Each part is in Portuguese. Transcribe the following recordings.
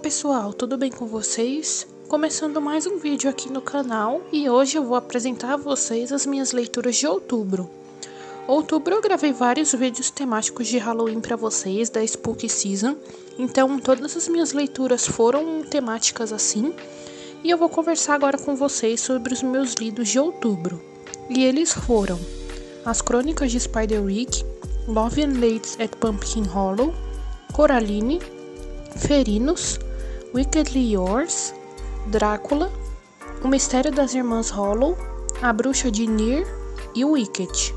pessoal, tudo bem com vocês? Começando mais um vídeo aqui no canal e hoje eu vou apresentar a vocês as minhas leituras de outubro. Outubro eu gravei vários vídeos temáticos de Halloween para vocês da Spooky Season, então todas as minhas leituras foram temáticas assim e eu vou conversar agora com vocês sobre os meus lidos de outubro. E eles foram As Crônicas de Spiderwick, Love and Lates at Pumpkin Hollow, Coraline, Ferinos, Wickedly Yours, Drácula, O Mistério das Irmãs Hollow, A Bruxa de Nier e Wicked.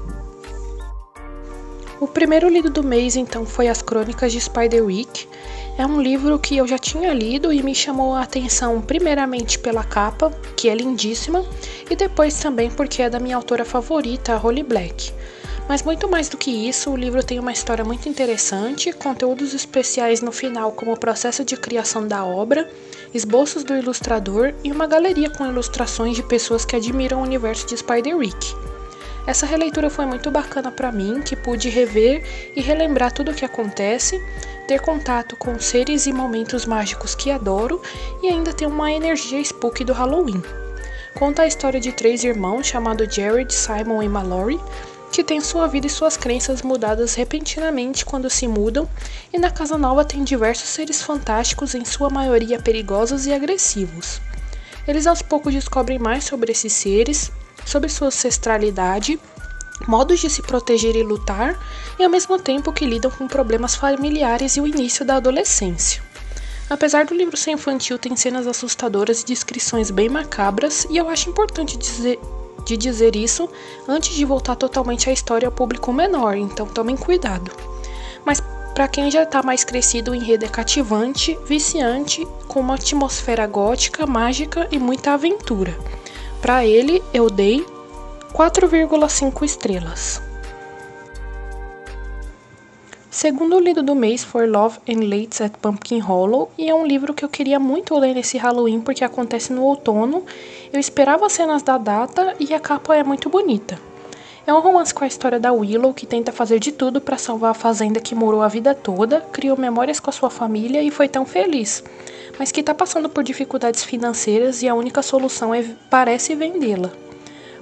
O primeiro lido do mês então foi As Crônicas de Spiderwick. É um livro que eu já tinha lido e me chamou a atenção primeiramente pela capa, que é lindíssima, e depois também porque é da minha autora favorita, a Holly Black. Mas muito mais do que isso, o livro tem uma história muito interessante, conteúdos especiais no final como o processo de criação da obra, esboços do ilustrador e uma galeria com ilustrações de pessoas que admiram o universo de Spiderwick. Essa releitura foi muito bacana para mim, que pude rever e relembrar tudo o que acontece, ter contato com seres e momentos mágicos que adoro e ainda ter uma energia spooky do Halloween. Conta a história de 3 irmãos chamados Jared, Simon e Mallory, que tem sua vida e suas crenças mudadas repentinamente quando se mudam, e na casa nova tem diversos seres fantásticos, em sua maioria perigosos e agressivos. Eles aos poucos descobrem mais sobre esses seres, sobre sua ancestralidade, modos de se proteger e lutar, e ao mesmo tempo que lidam com problemas familiares e o início da adolescência. Apesar do livro ser infantil, tem cenas assustadoras e descrições bem macabras, e eu acho importante dizer isso antes de voltar totalmente a história ao público menor, então tomem cuidado. Mas para quem já está mais crescido, o enredo é cativante, viciante, com uma atmosfera gótica, mágica e muita aventura. Para ele, eu dei 4,5 estrelas. Segundo lido do mês foi Love and Lates at Pumpkin Hollow, e é um livro que eu queria muito ler nesse Halloween porque acontece no outono. Eu esperava cenas da data e a capa é muito bonita. É um romance com a história da Willow, que tenta fazer de tudo para salvar a fazenda que morou a vida toda, criou memórias com a sua família e foi tão feliz, mas que está passando por dificuldades financeiras e a única solução parece vendê-la.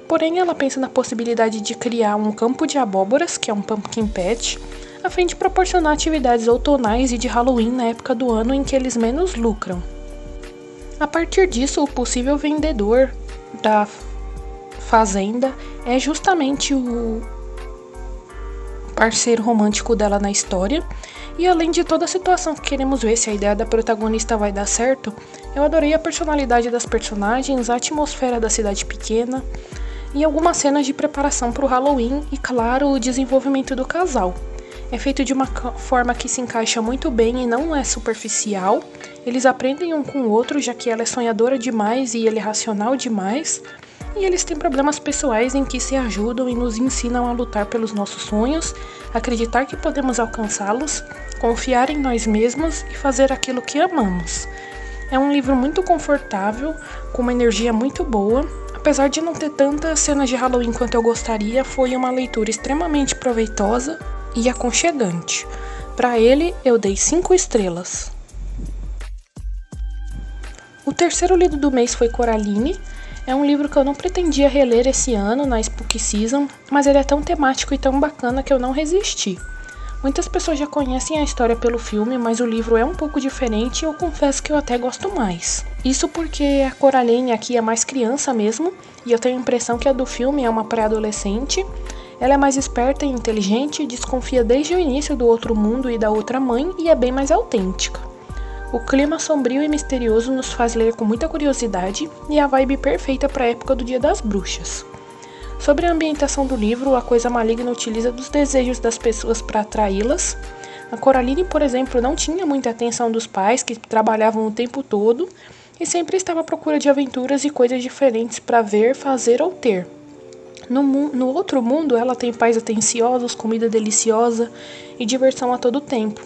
Porém, ela pensa na possibilidade de criar um campo de abóboras, que é um pumpkin patch, a fim de proporcionar atividades outonais e de Halloween na época do ano em que eles menos lucram. A partir disso, o possível vendedor da fazenda é justamente o parceiro romântico dela na história, e além de toda a situação que queremos ver se a ideia da protagonista vai dar certo, eu adorei a personalidade das personagens, a atmosfera da cidade pequena e algumas cenas de preparação para o Halloween e, claro, o desenvolvimento do casal. É feito de uma forma que se encaixa muito bem e não é superficial. Eles aprendem um com o outro, já que ela é sonhadora demais e ele é racional demais. E eles têm problemas pessoais em que se ajudam e nos ensinam a lutar pelos nossos sonhos, acreditar que podemos alcançá-los, confiar em nós mesmos e fazer aquilo que amamos. É um livro muito confortável, com uma energia muito boa. Apesar de não ter tantas cenas de Halloween quanto eu gostaria, foi uma leitura extremamente proveitosa e aconchegante. Para ele, eu dei 5 estrelas. O terceiro lido do mês foi Coraline. É um livro que eu não pretendia reler esse ano na Spooky Season, mas ele é tão temático e tão bacana que eu não resisti. Muitas pessoas já conhecem a história pelo filme, mas o livro é um pouco diferente e eu confesso que eu até gosto mais. Isso porque a Coraline aqui é mais criança mesmo, e eu tenho a impressão que a do filme é uma pré-adolescente. Ela é mais esperta e inteligente, desconfia desde o início do outro mundo e da outra mãe e é bem mais autêntica. O clima sombrio e misterioso nos faz ler com muita curiosidade e a vibe perfeita para a época do Dia das Bruxas. Sobre a ambientação do livro, a coisa maligna utiliza dos desejos das pessoas para atraí-las. A Coraline, por exemplo, não tinha muita atenção dos pais, que trabalhavam o tempo todo, e sempre estava à procura de aventuras e coisas diferentes para ver, fazer ou ter. No outro mundo, ela tem pais atenciosos, comida deliciosa e diversão a todo tempo.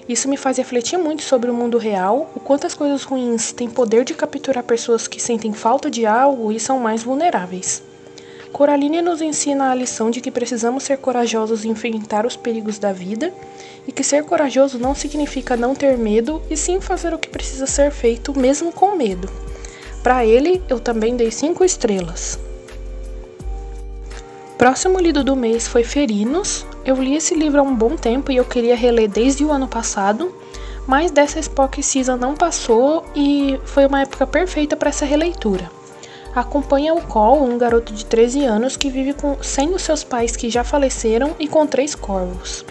Isso me faz refletir muito sobre o mundo real, o quanto as coisas ruins têm poder de capturar pessoas que sentem falta de algo e são mais vulneráveis. Coraline nos ensina a lição de que precisamos ser corajosos e enfrentar os perigos da vida, e que ser corajoso não significa não ter medo, e sim fazer o que precisa ser feito mesmo com medo. Para ele, eu também dei 5 estrelas. Próximo lido do mês foi Ferinos. Eu li esse livro há um bom tempo e eu queria reler desde o ano passado, mas dessa Spock Season não passou e foi uma época perfeita para essa releitura. Acompanha o Cole, um garoto de 13 anos que vive sem os seus pais que já faleceram e com 3 corvos.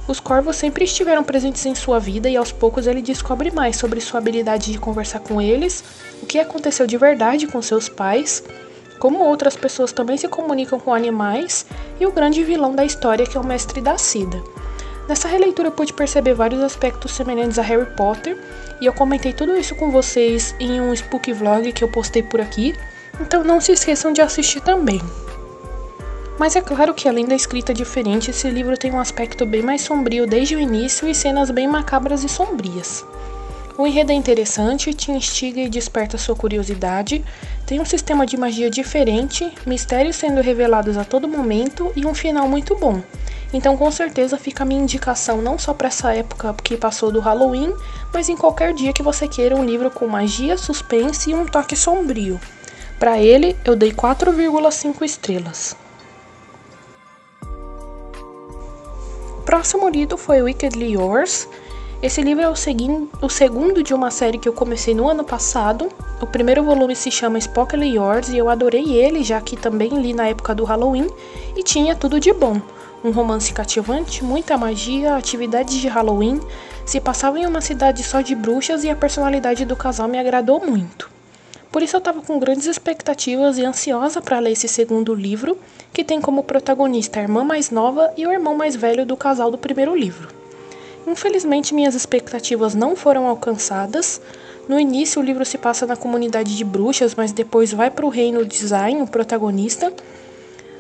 Os corvos sempre estiveram presentes em sua vida e aos poucos ele descobre mais sobre sua habilidade de conversar com eles, o que aconteceu de verdade com seus pais, como outras pessoas também se comunicam com animais e o grande vilão da história que é o Mestre da Sida. Nessa releitura eu pude perceber vários aspectos semelhantes a Harry Potter e eu comentei tudo isso com vocês em um Spook Vlog que eu postei por aqui, então não se esqueçam de assistir também. Mas é claro que além da escrita diferente, esse livro tem um aspecto bem mais sombrio desde o início e cenas bem macabras e sombrias. O enredo é interessante, te instiga e desperta sua curiosidade, tem um sistema de magia diferente, mistérios sendo revelados a todo momento e um final muito bom. Então com certeza fica a minha indicação não só para essa época que passou do Halloween, mas em qualquer dia que você queira um livro com magia, suspense e um toque sombrio. Para ele, eu dei 4,5 estrelas. Próximo lido foi Wickedly Yours. Esse livro é o segundo de uma série que eu comecei no ano passado. O primeiro volume se chama Spookily Yours e eu adorei ele, já que também li na época do Halloween e tinha tudo de bom. Um romance cativante, muita magia, atividades de Halloween, se passava em uma cidade só de bruxas e a personalidade do casal me agradou muito. Por isso eu estava com grandes expectativas e ansiosa para ler esse segundo livro, que tem como protagonista a irmã mais nova e o irmão mais velho do casal do primeiro livro. Infelizmente minhas expectativas não foram alcançadas. No início o livro se passa na comunidade de bruxas, mas depois vai para o reino de Zayn, o protagonista.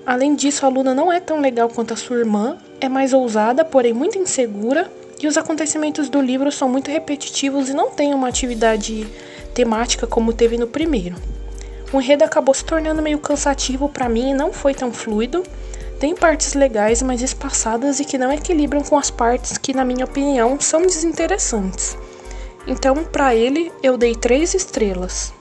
Além disso, a Luna não é tão legal quanto a sua irmã, é mais ousada, porém muito insegura, e os acontecimentos do livro são muito repetitivos e não tem uma atividade temática como teve no primeiro. O enredo acabou se tornando meio cansativo para mim e não foi tão fluido. Tem partes legais, mas espaçadas e que não equilibram com as partes que, na minha opinião, são desinteressantes. Então, para ele, eu dei 3 estrelas.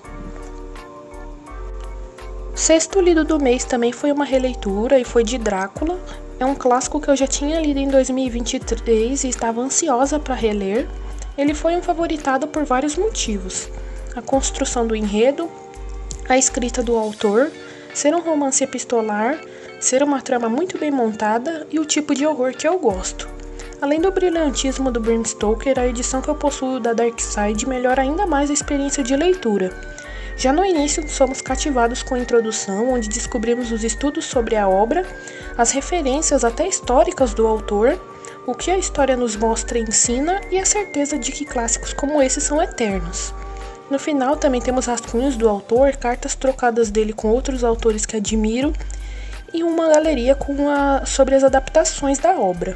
O sexto lido do mês também foi uma releitura e foi de Drácula. É um clássico que eu já tinha lido em 2023 e estava ansiosa para reler. Ele foi um favoritado por vários motivos. A construção do enredo, a escrita do autor, ser um romance epistolar, ser uma trama muito bem montada e o tipo de horror que eu gosto. Além do brilhantismo do Bram Stoker, a edição que eu possuo da Dark Side melhora ainda mais a experiência de leitura. Já no início, somos cativados com a introdução, onde descobrimos os estudos sobre a obra, as referências até históricas do autor, o que a história nos mostra e ensina e a certeza de que clássicos como esses são eternos. No final também temos rascunhos do autor, cartas trocadas dele com outros autores que admiro e uma galeria sobre as adaptações da obra.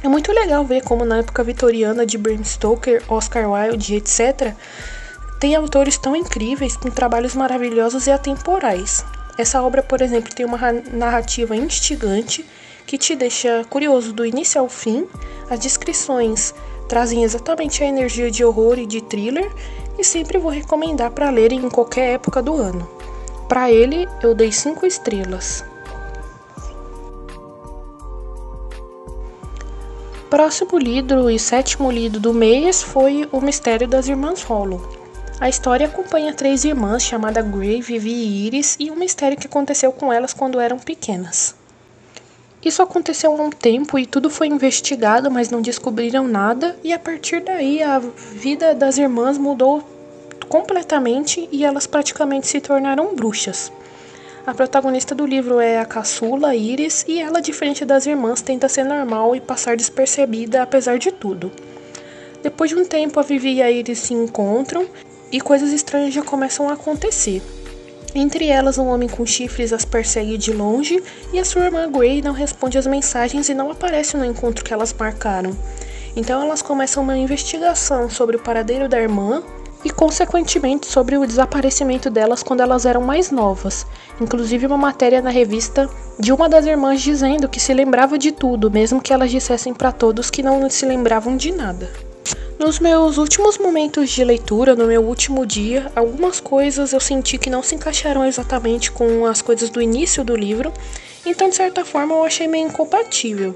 É muito legal ver como na época vitoriana de Bram Stoker, Oscar Wilde, etc., tem autores tão incríveis com trabalhos maravilhosos e atemporais. Essa obra, por exemplo, tem uma narrativa instigante que te deixa curioso do início ao fim. As descrições trazem exatamente a energia de horror e de thriller e sempre vou recomendar para ler em qualquer época do ano. Para ele, eu dei 5 estrelas. Próximo lido e sétimo lido do mês foi O Mistério das Irmãs Hollow. A história acompanha 3 irmãs chamadas Grey, Vivi e Iris e um mistério que aconteceu com elas quando eram pequenas. Isso aconteceu há um tempo e tudo foi investigado, mas não descobriram nada, e a partir daí a vida das irmãs mudou completamente e elas praticamente se tornaram bruxas. A protagonista do livro é a caçula, Iris, e ela, diferente das irmãs, tenta ser normal e passar despercebida apesar de tudo. Depois de um tempo, a Vivi e a Iris se encontram e coisas estranhas já começam a acontecer. Entre elas, um homem com chifres as persegue de longe e a sua irmã Grey não responde às mensagens e não aparece no encontro que elas marcaram. Então elas começam uma investigação sobre o paradeiro da irmã e, consequentemente, sobre o desaparecimento delas quando elas eram mais novas. Inclusive uma matéria na revista de uma das irmãs dizendo que se lembrava de tudo, mesmo que elas dissessem para todos que não se lembravam de nada. Nos meus últimos momentos de leitura, no meu último dia, algumas coisas eu senti que não se encaixaram exatamente com as coisas do início do livro, então de certa forma eu achei meio incompatível.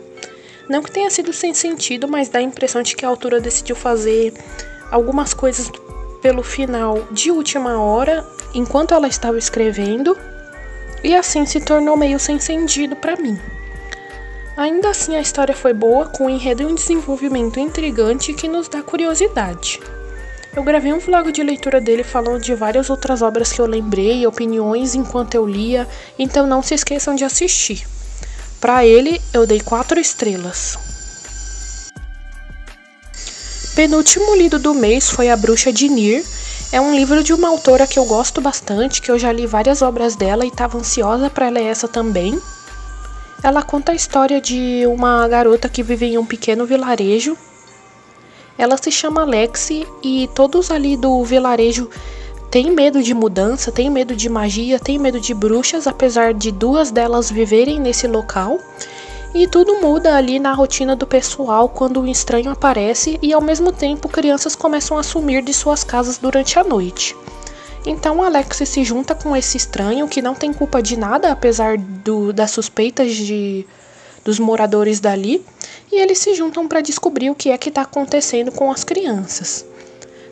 Não que tenha sido sem sentido, mas dá a impressão de que a autora decidiu fazer algumas coisas pelo final de última hora, enquanto ela estava escrevendo, e assim se tornou meio sem sentido para mim. Ainda assim, a história foi boa, com um enredo e um desenvolvimento intrigante que nos dá curiosidade. Eu gravei um vlog de leitura dele falando de várias outras obras que eu lembrei, opiniões enquanto eu lia, então não se esqueçam de assistir. Para ele, eu dei 4 estrelas. Penúltimo lido do mês foi A Bruxa de Nir. É um livro de uma autora que eu gosto bastante, que eu já li várias obras dela e estava ansiosa para ler essa também. Ela conta a história de uma garota que vive em um pequeno vilarejo. Ela se chama Lexi e todos ali do vilarejo têm medo de mudança, têm medo de magia, têm medo de bruxas, apesar de 2 delas viverem nesse local. E tudo muda ali na rotina do pessoal quando um estranho aparece e ao mesmo tempo crianças começam a sumir de suas casas durante a noite. Então Alex se junta com esse estranho que não tem culpa de nada, apesar das suspeitas dos moradores dali, e eles se juntam para descobrir o que é que está acontecendo com as crianças.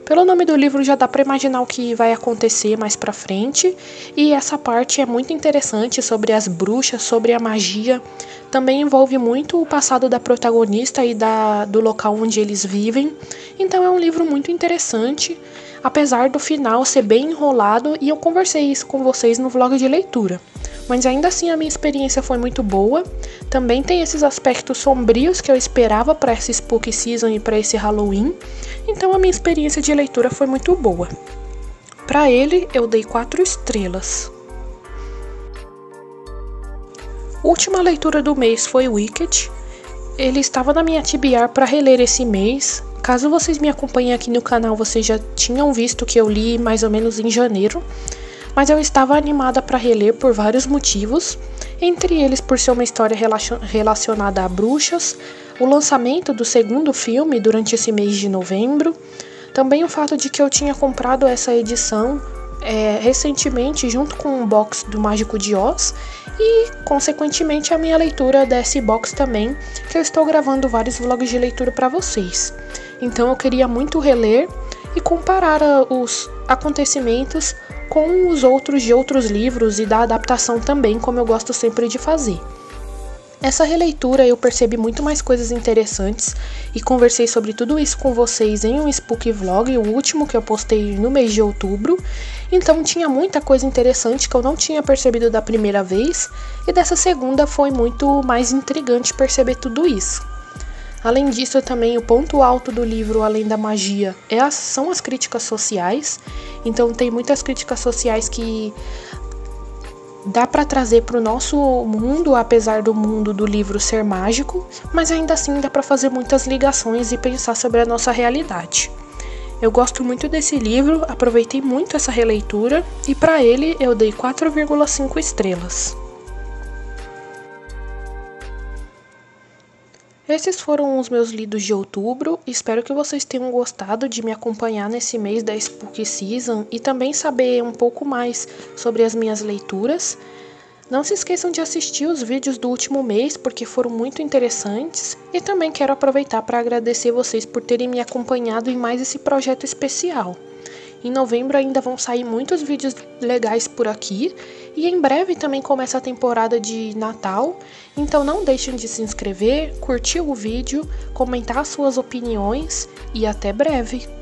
Pelo nome do livro já dá para imaginar o que vai acontecer mais para frente, e essa parte é muito interessante sobre as bruxas, sobre a magia. Também envolve muito o passado da protagonista e do local onde eles vivem, então é um livro muito interessante. Apesar do final ser bem enrolado, e eu conversei isso com vocês no vlog de leitura. Mas ainda assim a minha experiência foi muito boa. Também tem esses aspectos sombrios que eu esperava para essa Spooky Season e para esse Halloween. Então a minha experiência de leitura foi muito boa. Para ele eu dei 4 estrelas. Última leitura do mês foi Wicked. Ele estava na minha TBR para reler esse mês. Caso vocês me acompanhem aqui no canal, vocês já tinham visto que eu li mais ou menos em janeiro, mas eu estava animada para reler por vários motivos, entre eles por ser uma história relacionada a bruxas, o lançamento do 2º filme durante esse mês de novembro, também o fato de que eu tinha comprado essa edição recentemente junto com um box do Mágico de Oz e, consequentemente, a minha leitura desse box também, que eu estou gravando vários vlogs de leitura para vocês. Então eu queria muito reler e comparar os acontecimentos com os outros de outros livros e da adaptação também, como eu gosto sempre de fazer. Essa releitura eu percebi muito mais coisas interessantes e conversei sobre tudo isso com vocês em um Spooky Vlog, o último que eu postei no mês de outubro. Então tinha muita coisa interessante que eu não tinha percebido da primeira vez, e dessa segunda foi muito mais intrigante perceber tudo isso. Além disso, também o ponto alto do livro, além da magia, são as críticas sociais. Então tem muitas críticas sociais que dá para trazer para o nosso mundo, apesar do mundo do livro ser mágico, mas ainda assim dá para fazer muitas ligações e pensar sobre a nossa realidade. Eu gosto muito desse livro, aproveitei muito essa releitura e para ele eu dei 4,5 estrelas. Esses foram os meus lidos de outubro. Espero que vocês tenham gostado de me acompanhar nesse mês da Spooky Season e também saber um pouco mais sobre as minhas leituras. Não se esqueçam de assistir os vídeos do último mês, porque foram muito interessantes. E também quero aproveitar para agradecer vocês por terem me acompanhado em mais esse projeto especial. Em novembro ainda vão sair muitos vídeos legais por aqui e em breve também começa a temporada de Natal, então não deixem de se inscrever, curtir o vídeo, comentar suas opiniões e até breve!